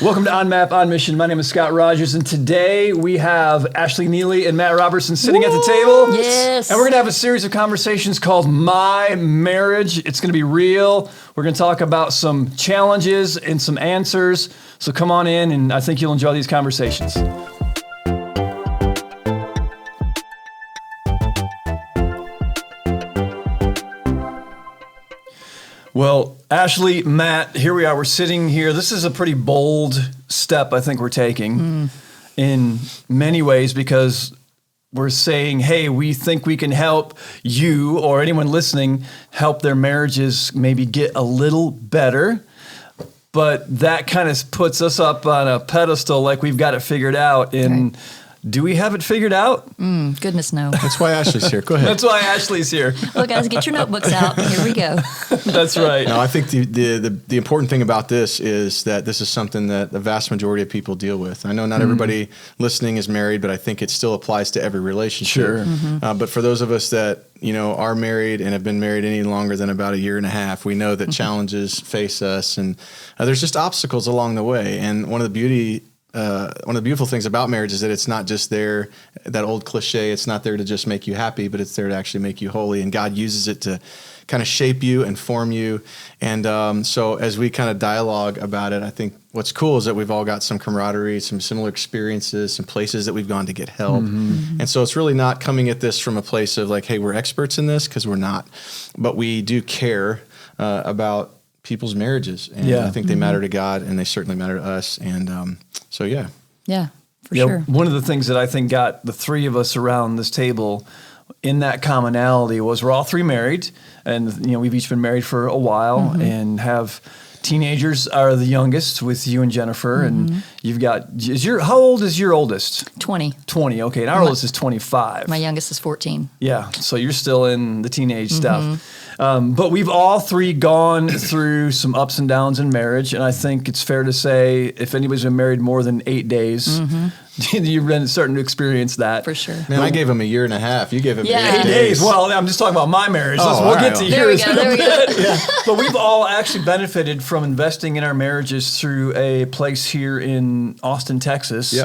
Welcome to On Map, On Mission. My name is Scott Rogers, and today we have Ashley Neely and Matt Robertson sitting at the table. Yes. And we're going to have a series of conversations called My Marriage. It's going to be real. We're going to talk about some challenges and some answers. So come on in, and I think you'll enjoy these conversations. Well, Ashley, Matt, here we are. We're sitting here. This is a pretty bold step I think we're taking in many ways because we're saying, hey, we think we can help you or anyone listening help their marriages maybe get a little better. But that kind of puts us up on a pedestal like we've got it figured out. And do we have it figured out? Goodness, no. That's why Ashley's here. Go ahead. That's why Ashley's here. Well, guys, get your notebooks out. Here we go. That's right. No, I think the important thing about this is that this is something that the vast majority of people deal with. I know not everybody listening is married, but I think it still applies to every relationship. Sure. But for those of us that are married and have been married any longer than about a year and a half, we know that challenges face us, and there's just obstacles along the way. And one of the beautiful things about marriage is that it's not just there, that old cliche, it's not there to just make you happy, but it's there to actually make you holy. And God uses it to kind of shape you and form you. And so as we kind of dialogue about it, I think what's cool is that we've all got some camaraderie, some similar experiences, some places that we've gone to get help. And so it's really not coming at this from a place of like, hey, we're experts in this, because we're not. But we do care about people's marriages. And I think they matter to God, and they certainly matter to us. And so, yeah. Yeah, for sure. One of the things that I think got the three of us around this table in that commonality was we're all three married, and we've each been married for a while and have teenagers. Are the youngest with you and Jennifer, and you've got how old is your oldest? 20. 20. Okay, and our oldest is 25. My youngest is 14. Yeah, so you're still in the teenage stuff. But we've all three gone through some ups and downs in marriage, and I think it's fair to say if anybody's been married more than 8 days, you've been starting to experience that. For sure. Man, I gave him a year and a half. You gave him 8 8 days. Well, I'm just talking about my marriage. We'll get to yours in a bit. But we've all actually benefited from investing in our marriages through a place here in Austin, Texas,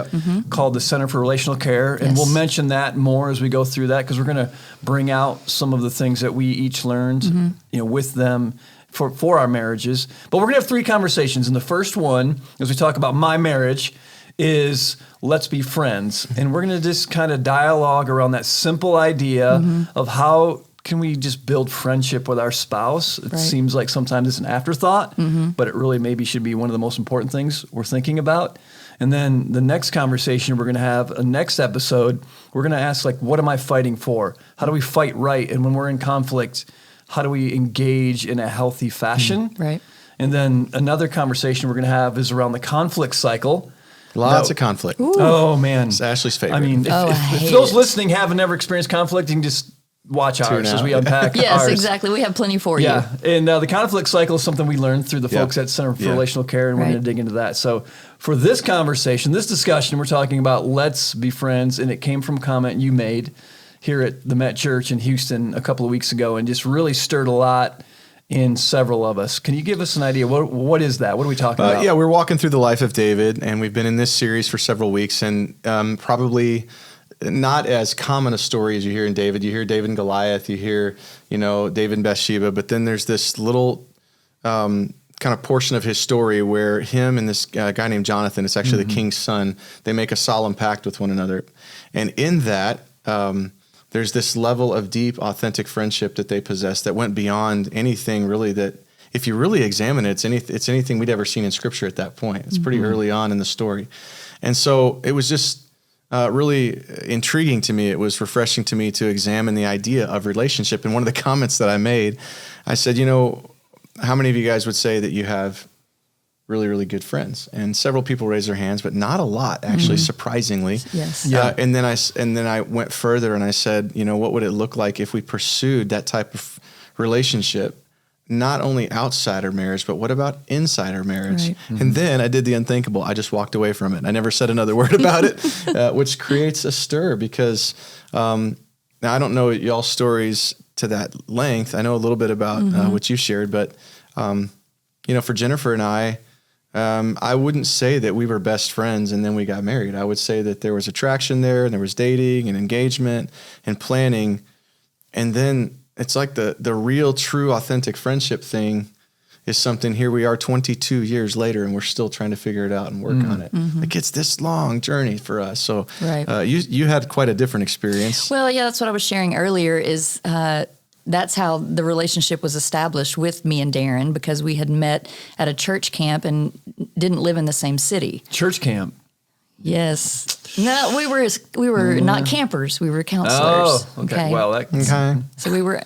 called the Center for Relational Care. And we'll mention that more as we go through that, because we're going to bring out some of the things that we each learned with them for our marriages. But we're going to have three conversations. And the first one, as we talk about my marriage, is let's be friends. And we're going to just kind of dialogue around that simple idea of how can we just build friendship with our spouse. It seems like sometimes it's an afterthought, but it really maybe should be one of the most important things we're thinking about. And then the next conversation we're going to have, a next episode, we're going to ask, like, what am I fighting for? How do we fight right? And when we're in conflict, how do we engage in a healthy fashion? Right. And then another conversation we're going to have is around the conflict cycle. Lots of conflict. Ooh. Oh, man. It's Ashley's favorite. I mean, if those listening haven't never experienced conflict, you can just watch ours as we unpack Yes, ours. exactly. We have plenty for you. Yeah, and the conflict cycle is something we learned through the folks at Center for Relational Care, and we're going to dig into that. So for this conversation, this discussion, we're talking about let's be friends, and it came from a comment you made here at the Met Church in Houston a couple of weeks ago, and just really stirred a lot in several of us. Can you give us an idea? What is that? What are we talking about? Yeah, we're walking through the life of David, and we've been in this series for several weeks, and probably not as common a story as you hear in David. You hear David and Goliath, you hear, David and Bathsheba, but then there's this little kind of portion of his story where him and this guy named Jonathan, it's actually the king's son, they make a solemn pact with one another. And in that, there's this level of deep, authentic friendship that they possess that went beyond anything really that, if you really examine it, it's anything we'd ever seen in Scripture at that point. It's pretty early on in the story. And so it was just really intriguing to me. It was refreshing to me to examine the idea of relationship. And one of the comments that I made, I said, how many of you guys would say that you have really, really good friends? And several people raised their hands, but not a lot, actually, surprisingly. Yes. And then I went further and I said, what would it look like if we pursued that type of relationship, not only outside our marriage, but what about inside our marriage? Right. And then I did the unthinkable. I just walked away from it. I never said another word about it, which creates a stir because now I don't know y'all's stories to that length. I know a little bit about what you shared, but for Jennifer and I, I wouldn't say that we were best friends and then we got married. I would say that there was attraction there, and there was dating and engagement and planning. And then it's like the real, true, authentic friendship thing is something. Here we are 22 years later, and we're still trying to figure it out and work on it. Like, it's this long journey for us. So you had quite a different experience. Well, yeah, that's what I was sharing earlier is that's how the relationship was established with me and Darren, because we had met at a church camp and didn't live in the same city. Church camp? Yes. No, we were not campers. We were counselors. Oh, okay. Well, So we were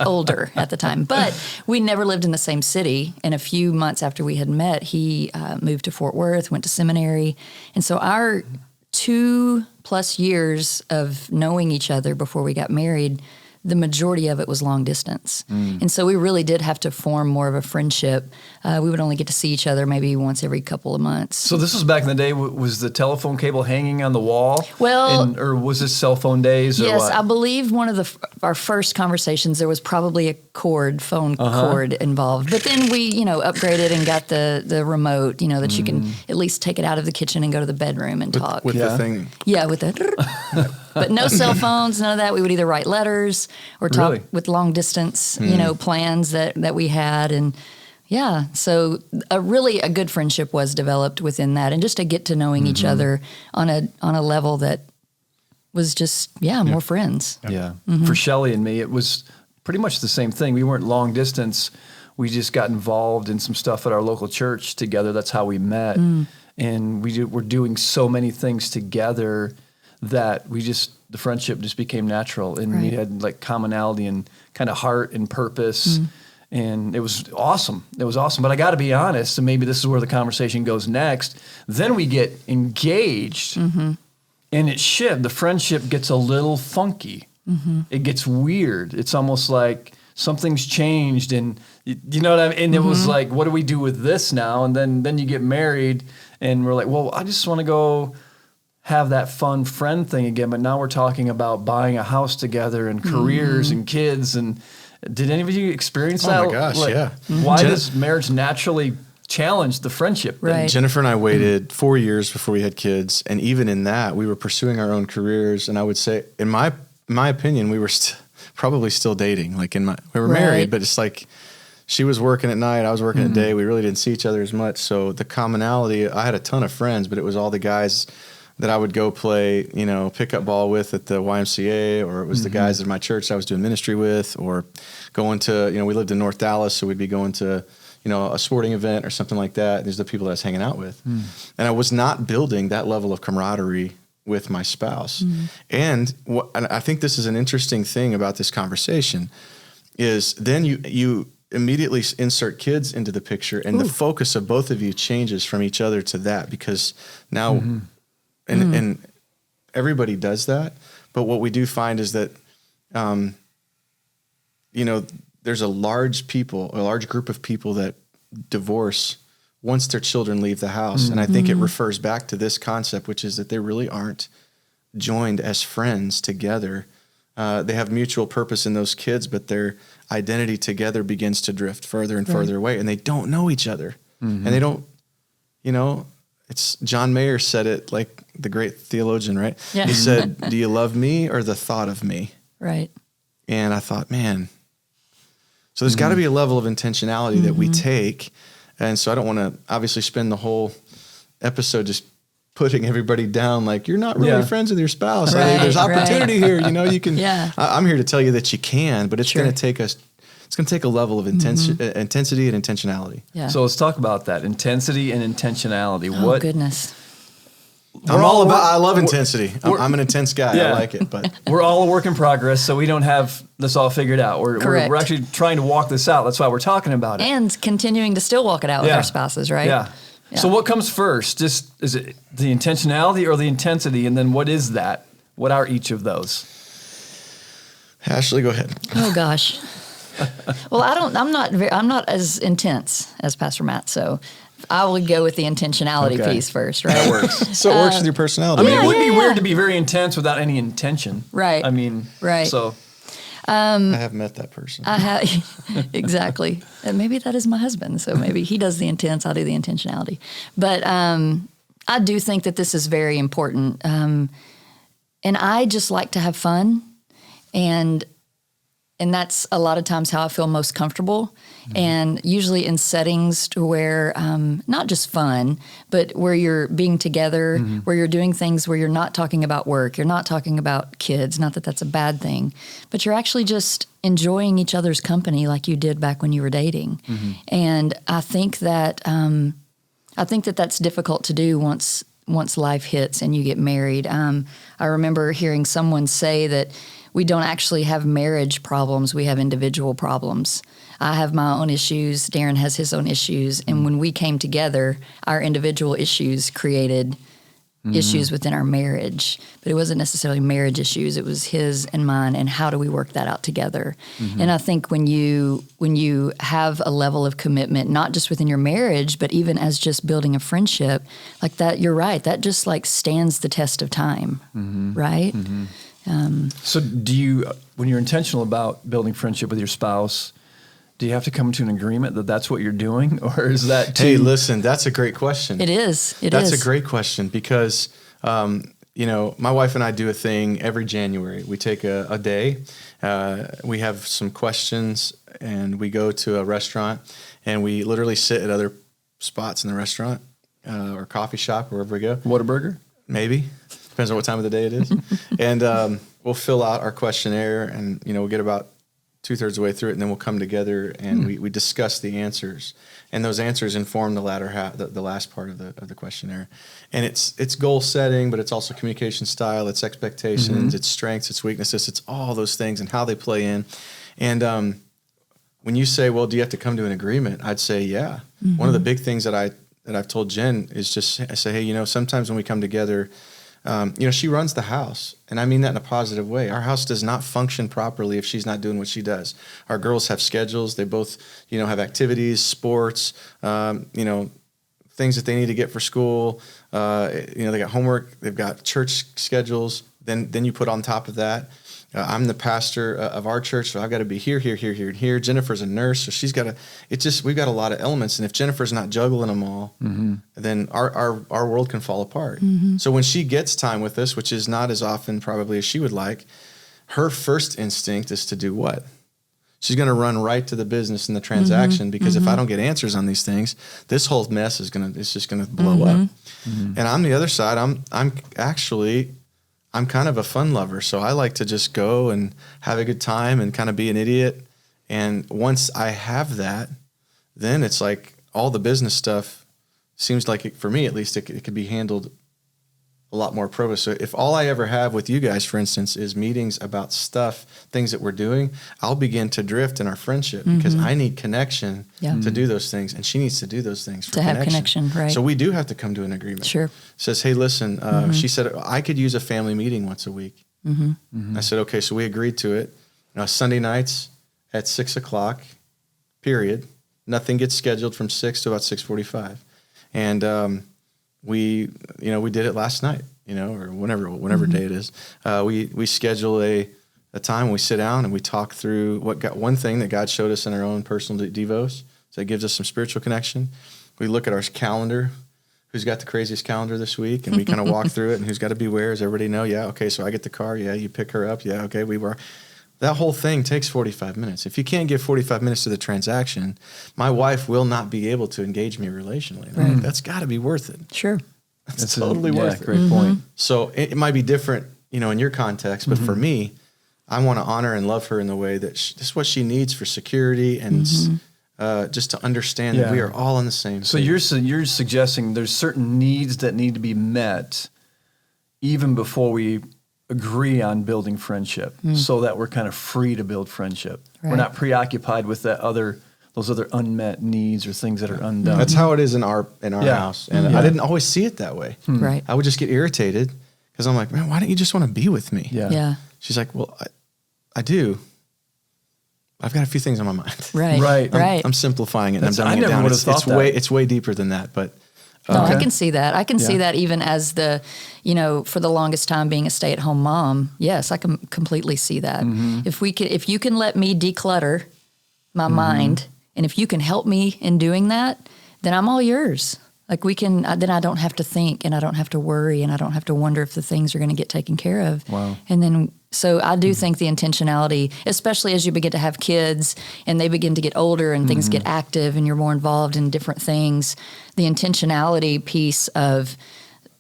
older at the time, but we never lived in the same city. And a few months after we had met, he moved to Fort Worth, went to seminary, and so our 2+ years of knowing each other before we got married, the majority of it was long distance. And so we really did have to form more of a friendship. We would only get to see each other maybe once every couple of months. So this was back in the day, was the telephone cable hanging on the wall? Well, or was this cell phone days? Or yes, what? I believe one of our first conversations, there was probably a phone cord involved. But then we, upgraded and got the remote, that you can at least take it out of the kitchen and go to the bedroom and talk. With the thing. Yeah, with the... But no cell phones, none of that. We would either write letters or talk with long distance, plans that we had. And yeah, so a good friendship was developed within that, and just to get to knowing each other on a level that was just, more friends. Yeah. For Shelley and me, it was pretty much the same thing. We weren't long distance. We just got involved in some stuff at our local church together. That's how we met. And we're doing so many things together that the friendship just became natural, and we had like commonality and kind of heart and purpose. And it was awesome. But I got to be honest, and maybe this is where the conversation goes next. Then we get engaged, and the friendship gets a little funky. It gets weird. It's almost like something's changed, and you know what I mean? And it was like, what do we do with this now? And then you get married, and we're like, well, I just want to go have that fun friend thing again, but now we're talking about buying a house together and careers and kids. And did any of you experience that? Oh my gosh, yeah. Why does marriage naturally challenge the friendship thing? Right. Jennifer and I waited 4 years before we had kids, and even in that, we were pursuing our own careers. And I would say, in my opinion, we were probably still dating. Like we were married, but it's like she was working at night, I was working at day. We really didn't see each other as much. So the commonality, I had a ton of friends, but it was all the guys that I would go play, pickup ball with at the YMCA, or it was the guys at my church that I was doing ministry with, or going to, we lived in North Dallas, so we'd be going to, a sporting event or something like that. These are the people that I was hanging out with. And I was not building that level of camaraderie with my spouse. And I think this is an interesting thing about this conversation is then you immediately insert kids into the picture, and the focus of both of you changes from each other to that, because now... And everybody does that. But what we do find is that, there's a large group of people that divorce once their children leave the house. And I think it refers back to this concept, which is that they really aren't joined as friends together. They have mutual purpose in those kids, but their identity together begins to drift further and further away, and they don't know each other. And they don't, it's John Mayer said it, like the great theologian, right? Yeah. He said, do you love me or the thought of me? Right. And I thought, man, so there's got to be a level of intentionality that we take. And so I don't want to obviously spend the whole episode just putting everybody down like you're not really friends with your spouse. Right, I mean, there's opportunity here. You can. I'm here to tell you that you can, but it's going to take us. It's going to take a level of intensity and intentionality. Yeah. So let's talk about that intensity and intentionality. Oh, goodness. I love intensity. I'm an intense guy. I like it, but we're all a work in progress, so we don't have this all figured out. We're actually trying to walk this out. That's why we're talking about it. And continuing to still walk it out with our spouses, right? Yeah. So what comes first? Is it the intentionality or the intensity? And then what is that? What are each of those? Ashley, go ahead. Oh gosh. Well, I'm not as intense as Pastor Matt, so I would go with the intentionality piece first, right? That works. So it works with your personality. I mean, it would be weird to be very intense without any intention. Right. I mean, right. So I have met that person. Exactly. And maybe that is my husband. So maybe he does the intents, I do the intentionality. But I do think that this is very important. And I just like to have fun. And that's a lot of times how I feel most comfortable. Mm-hmm. And usually in settings to where not just fun, but where you're being together, mm-hmm. where you're doing things where you're not talking about work, you're not talking about kids, not that that's a bad thing, but you're actually just enjoying each other's company like you did back when you were dating. Mm-hmm. And I think that that's difficult to do once life hits and you get married. I remember hearing someone say that we don't actually have marriage problems. We have individual problems. I have my own issues. Darren has his own issues. And when we came together, our individual issues created issues within our marriage. But it wasn't necessarily marriage issues. It was his and mine, and how do we work that out together? Mm-hmm. And I think when you have a level of commitment, not just within your marriage, but even as just building a friendship, like that, you're right. That just like stands the test of time, right? Mm-hmm. So do you, when you're intentional about building friendship with your spouse, do you have to come to an agreement that that's what you're doing? Or is that Hey, listen, that's a great question. It is. That's a great question because, my wife and I do a thing every January. We take a day, we have some questions, and we go to a restaurant, and we literally sit at other spots in the restaurant or coffee shop, wherever we go. Whataburger? Maybe. Depends on what time of the day it is. And we'll fill out our questionnaire, and, we'll get about 2/3 of the way through it, and then we'll come together and we discuss the answers. And those answers inform the latter half, the last part of the questionnaire. And it's goal setting, but it's also communication style, it's expectations, it's strengths, it's weaknesses, it's all those things and how they play in. And when you say, well, do you have to come to an agreement? I'd say, yeah. Mm-hmm. One of the big things that I've told Jen is just, I say, hey, sometimes when we come together, she runs the house, and I mean that in a positive way. Our house does not function properly if she's not doing what she does. Our girls have schedules. They both, have activities, sports, things that they need to get for school. They got homework. They've got church schedules. Then you put on top of that, I'm the pastor of our church, so I've got to be here, and here. Jennifer's a nurse, so she's got to. We've got a lot of elements, and if Jennifer's not juggling them all, then our world can fall apart. Mm-hmm. So when she gets time with us, which is not as often probably as she would like, her first instinct is to do what? She's going to run right to the business and the transaction because if I don't get answers on these things, this whole mess is just going to blow up. Mm-hmm. And I'm the other side. I'm kind of a fun lover, so I like to just go and have a good time and kind of be an idiot. And once I have that, then it's like all the business stuff seems like, for me at least, it could be handled a lot more appropriate. So if all I ever have with you guys, for instance, is meetings about things that we're doing, I'll begin to drift in our friendship because I need connection to do those things, and she needs to do those things for have connection, right? So we do have to come to an agreement. Sure. Says, hey, listen, she said, I could use a family meeting once a week. I said, okay, so we agreed to it. Sunday nights at 6:00, period. Nothing gets scheduled from 6 to about 6:45. And we did it last night, or whenever day it is. We schedule a time, we sit down and we talk through one thing that God showed us in our own personal devos. So it gives us some spiritual connection. We look at our calendar, who's got the craziest calendar this week, and we kind of walk through it, and who's got to be where. Does everybody know? Yeah, okay, so I get the car. Yeah, you pick her up. Yeah, okay, we were. That whole thing takes 45 minutes. If you can't give 45 minutes to the transaction, my wife will not be able to engage me relationally. Right. That's got to be worth it. Sure. That's totally worth it. Great point. So it might be different, in your context, but for me, I want to honor and love her in the way that this is what she needs for security and just to understand that we are all on the same page. So you're suggesting there's certain needs that need to be met even before we agree on building friendship, so that we're kind of free to build friendship. Right. We're not preoccupied with those other unmet needs or things that are undone. That's how it is in our house. And I didn't always see it that way. Right. I would just get irritated because I'm like, man, why don't you just want to be with me? Yeah. She's like, well, I do. I've got a few things on my mind. Right. I'm simplifying it and I'm dumbing it down. It's way deeper than that. But No, I can see that. I can see that even as for the longest time being a stay-at-home mom. Yes, I can completely see that. If you can let me declutter my mind, and if you can help me in doing that, then I'm all yours. Like then I don't have to think, and I don't have to worry, and I don't have to wonder if the things are going to get taken care of. Wow. And then, so I do think the intentionality, especially as you begin to have kids and they begin to get older and things get active and you're more involved in different things, the intentionality piece of,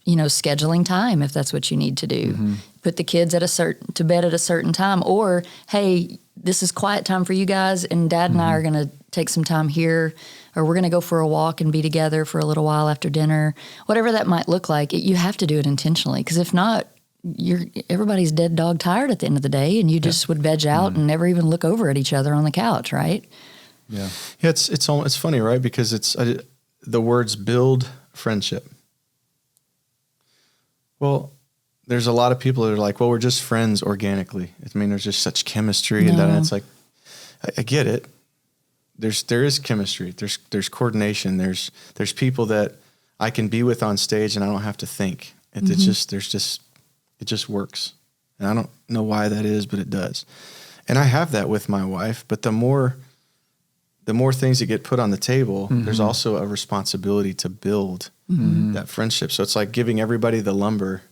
scheduling time, if that's what you need to do. Put the kids to bed at a certain time, or, hey, this is quiet time for you guys, and Dad and I are going to take some time here, or we're going to go for a walk and be together for a little while after dinner. Whatever that might look like, you have to do it intentionally, because if not, everybody's dead dog tired at the end of the day, and you just would veg out and never even look over at each other on the couch, right? Yeah. It's funny, right? Because the words build friendship. Well, there's a lot of people that are like, well, we're just friends organically. I mean, there's just such chemistry and that. And it's like, I get it. There is chemistry. There's coordination. There's people that I can be with on stage and I don't have to think. It just works. And I don't know why that is, but it does. And I have that with my wife, but the more things that get put on the table, there's also a responsibility to build that friendship. So it's like giving everybody the lumber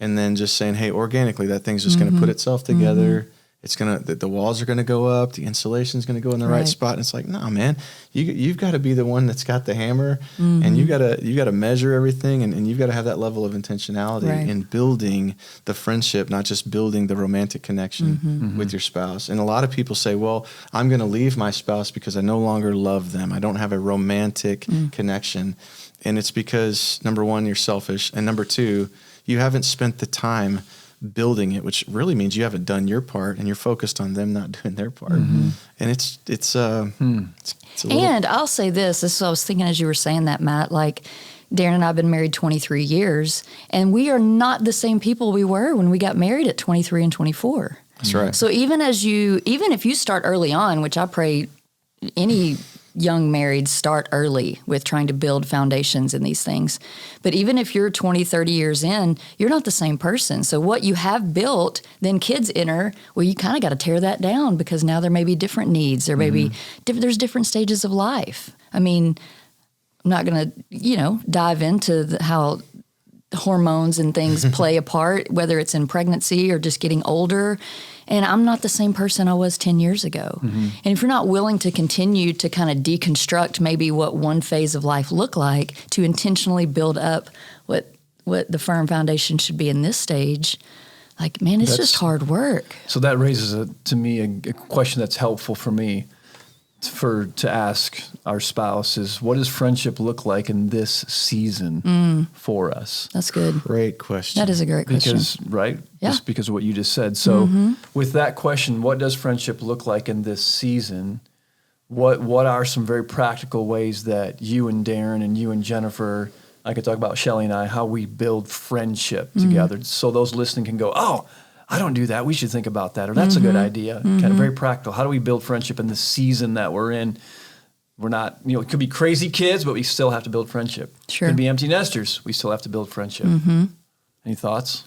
and then just saying, hey, organically, that thing's just going to put itself together. It's the walls are going to go up. The insulation is going to go in the right spot. And it's like, no, man, you've got to be the one that's got the hammer and you got to measure everything. And you've got to have that level of intentionality in building the friendship, not just building the romantic connection with your spouse. And a lot of people say, well, I'm going to leave my spouse because I no longer love them. I don't have a romantic connection. And it's because, number one, you're selfish. And number two, you haven't spent the time building it, which really means you haven't done your part and you're focused on them not doing their part. And it's a little. And I'll say this is what I was thinking as you were saying that, Matt, like Darren and I have been married 23 years and we are not the same people we were when we got married at 23 and 24. That's right. So even if you start early on, which I pray any young marrieds start early with trying to build foundations in these things. But even if you're 20, 30 years in, you're not the same person. So what you have built, then kids enter, well, you kind of got to tear that down because now there may be different needs. There may be, there's different stages of life. I mean, I'm not going to, dive into how hormones and things play a part, whether it's in pregnancy or just getting older. And I'm not the same person I was 10 years ago. And if you're not willing to continue to kind of deconstruct maybe what one phase of life looked like to intentionally build up what the firm foundation should be in this stage, like, man, it's just hard work. So that raises to me a question that's helpful for me to ask our spouse is, what does friendship look like in this season for us? That's good. Great question. That is a great question. Just because of what you just said. So with that question, what does friendship look like in this season? What are some very practical ways that you and Darren and you and Jennifer, I could talk about Shelly and I, how we build friendship together so those listening can go, oh, I don't do that. We should think about that. Or that's a good idea. Kind of very practical. How do we build friendship in the season that we're in? We're not, it could be crazy kids, but we still have to build friendship. Sure. It could be empty nesters. We still have to build friendship. Any thoughts?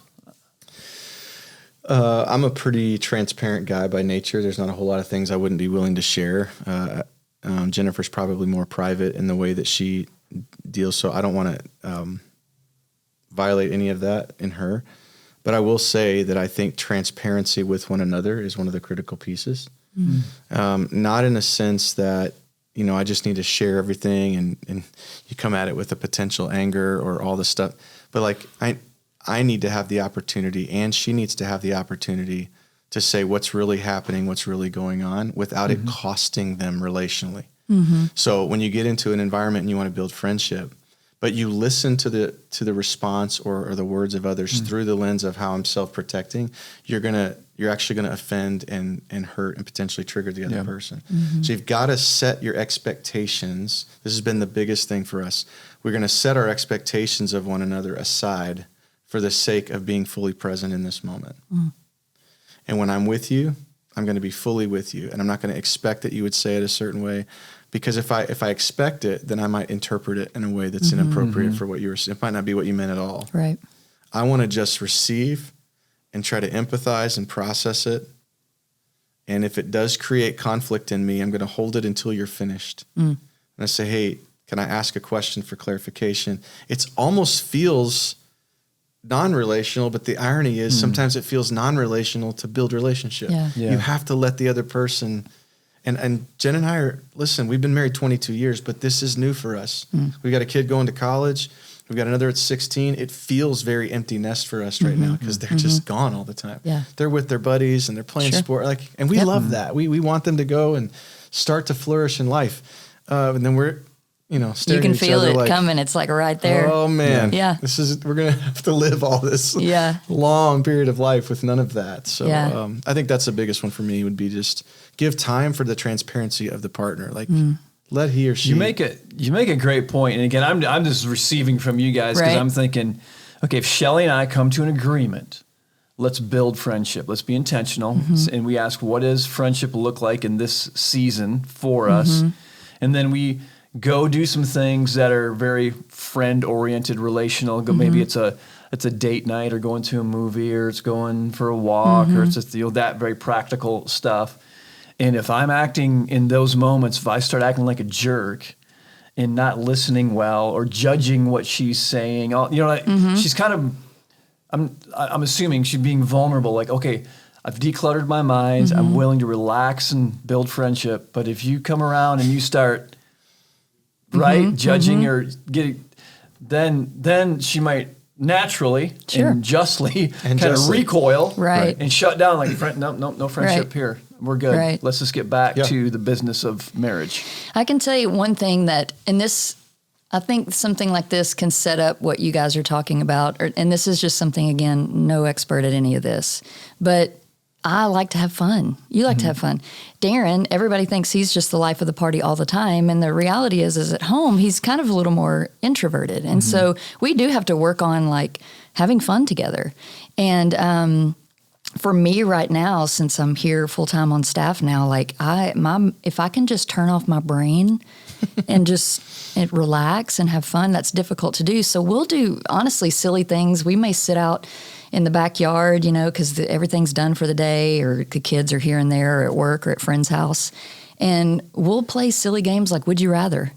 I'm a pretty transparent guy by nature. There's not a whole lot of things I wouldn't be willing to share. Jennifer's probably more private in the way that she deals, so I don't want to violate any of that in her. But I will say that I think transparency with one another is one of the critical pieces. Not in a sense that, I just need to share everything and you come at it with a potential anger or all this stuff. But like, I need to have the opportunity and she needs to have the opportunity to say what's really happening, what's really going on without it costing them relationally. So when you get into an environment and you want to build friendship, but you listen to the response or the words of others through the lens of how I'm self-protecting, you're actually gonna offend and hurt and potentially trigger the other person. So you've got to set your expectations. This has been the biggest thing for us. We're gonna set our expectations of one another aside for the sake of being fully present in this moment. And when I'm with you, I'm going to be fully with you. And I'm not going to expect that you would say it a certain way. Because if I expect it, then I might interpret it in a way that's inappropriate for what you were saying. It might not be what you meant at all. Right. I want to just receive and try to empathize and process it. And if it does create conflict in me, I'm going to hold it until you're finished. And I say, hey, can I ask a question for clarification? It almost feels non-relational, but the irony is sometimes it feels non-relational to build relationship. Yeah. You have to let the other person, and Jen and I listen, we've been married 22 years, but this is new for us. We got a kid going to college. We've got another at 16. It feels very empty nest for us right now because they're just gone all the time. Yeah. They're with their buddies and they're playing sport. And we love that. We want them to go and start to flourish in life. And then we're, staring You can at each feel other it coming. It's like right there. Oh man. Yeah. We're going to have to live all this long period of life with none of that. So I think that's the biggest one for me would be just give time for the transparency of the partner. Like let he or she. You make a great point. And again, I'm just receiving from you guys because I'm thinking, okay, if Shelly and I come to an agreement, let's build friendship. Let's be intentional. And we ask, what does friendship look like in this season for us? And then we go do some things that are very friend-oriented, relational. Maybe it's a date night or going to a movie or it's going for a walk or it's just that very practical stuff. And if I'm acting in those moments, if I start acting like a jerk and not listening well or judging what she's saying, she's kind of, I'm assuming she's being vulnerable. Like, okay, I've decluttered my mind. I'm willing to relax and build friendship. But if you come around and you start, judging or getting, then she might naturally and justly kind of recoil and shut down like, no friendship here. We're good. Right. Let's just get back to the business of marriage. I can tell you one thing that, I think something like this can set up what you guys are talking about. And this is just something, again, no expert at any of this, but I like to have fun. You like to have fun. Darren, everybody thinks he's just the life of the party all the time. And the reality is at home, he's kind of a little more introverted. And so we do have to work on like having fun together. And, for me right now, since I'm here full time on staff now, like if I can just turn off my brain and just relax and have fun, that's difficult to do. So we'll do honestly silly things. We may sit out in the backyard, because everything's done for the day, or the kids are here and there, or at work, or at friend's house, and we'll play silly games like Would You Rather.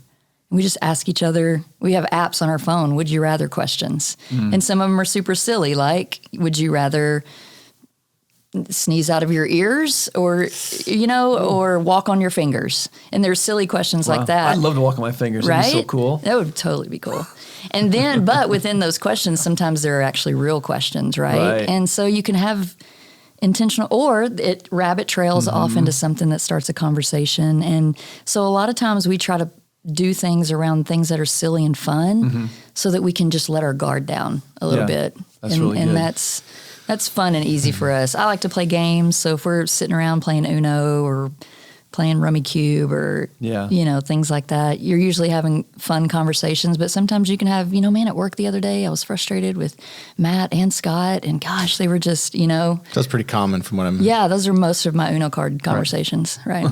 We just ask each other. We have apps on our phone, Would You Rather questions, and some of them are super silly, like Would you rather sneeze out of your ears or walk on your fingers? And there's silly questions like that. I'd love to walk on my fingers. Right? That'd be so cool. That would totally be cool. And then, but within those questions, sometimes there are actually real questions, right? And so you can have intentional, or it rabbit trails off into something that starts a conversation. And so a lot of times we try to do things around things that are silly and fun so that we can just let our guard down a little bit. That's really good. And that's fun and easy for us. I like to play games. So if we're sitting around playing Uno or playing Rummy Cube or, things like that, you're usually having fun conversations. But sometimes you can have, at work the other day, I was frustrated with Matt and Scott. And gosh, they were just, That's pretty common from what I'm... Yeah, those are most of my Uno card conversations, right?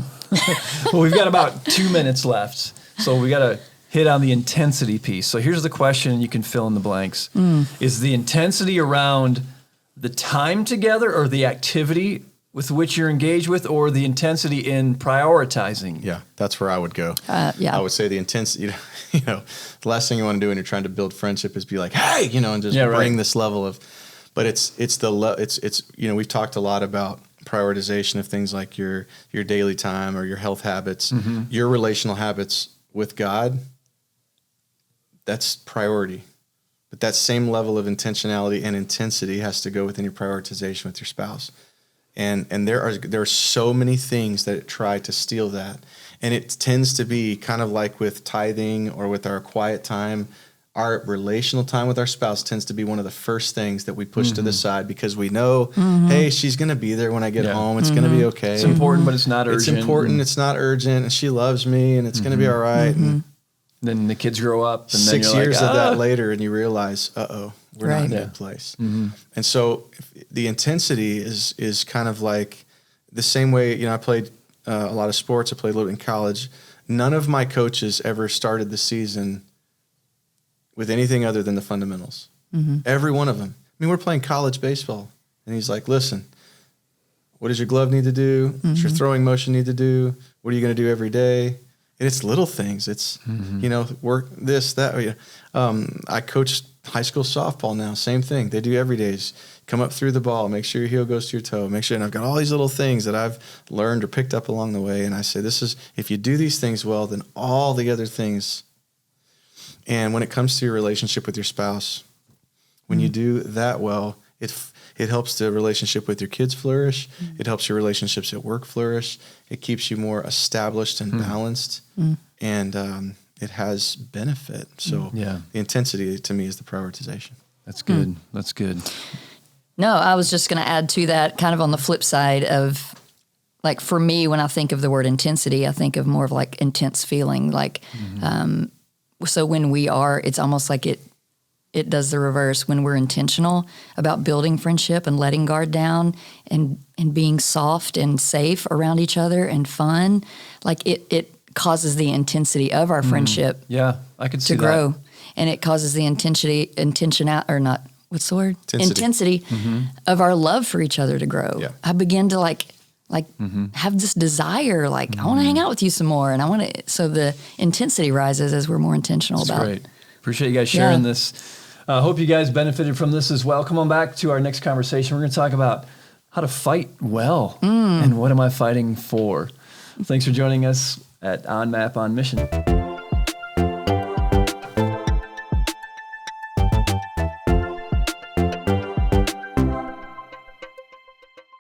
Well, we've got about 2 minutes left. So we got to hit on the intensity piece. So here's the question, and you can fill in the blanks. Is the intensity around the time together or the activity with which you're engaged with, or the intensity in prioritizing? Yeah, that's where I would go. I would say the intensity, the last thing you want to do when you're trying to build friendship is be like, hey, and just bring this level of, but it's we've talked a lot about prioritization of things like your daily time or your health habits, your relational habits with God. That's priority. But that same level of intentionality and intensity has to go within your prioritization with your spouse. And there are so many things that try to steal that. And it tends to be kind of like with tithing or with our quiet time. Our relational time with our spouse tends to be one of the first things that we push to the side because we know, hey, she's going to be there when I get home. It's going to be okay. It's important, but it's not urgent. It's important. It's not urgent. And she loves me and it's going to be all right. And then the kids grow up. And 6 years of that later and you realize, we're not in a good place. And so the intensity is kind of like the same way, I played a lot of sports. I played a little in college. none of my coaches ever started the season with anything other than the fundamentals. Every one of them. I mean, we're playing college baseball, and he's like, listen, what does your glove need to do? What's your throwing motion need to do? What are you going to do every day? And it's little things. It's, work this, that. I coach high school softball now. Same thing. They do every day. Come up through the ball. Make sure your heel goes to your toe. Make sure. And I've got all these little things that I've learned or picked up along the way. And I say, if you do these things well, then all the other things. And when it comes to your relationship with your spouse, when you do that well, it helps the relationship with your kids flourish. It helps your relationships at work flourish. It keeps you more established and balanced, and it has benefit. So the intensity to me is the prioritization. That's good. That's good. No, I was just going to add to that, kind of on the flip side of, like, for me, when I think of the word intensity, I think of more of like intense feeling. Like, so when it's almost like it does the reverse. When we're intentional about building friendship and letting guard down and being soft and safe around each other and fun, like it causes the intensity of our friendship I could see to grow. And it causes the intensity of our love for each other to grow. Yeah. I begin to have this desire, like, I want to hang out with you some more. And so the intensity rises as we're more intentional about it. Great. Appreciate you guys sharing this. Hope you guys benefited from this as well. Come on back to our next conversation. We're going to talk about how to fight well and what am I fighting for. Thanks for joining us at On Map on Mission.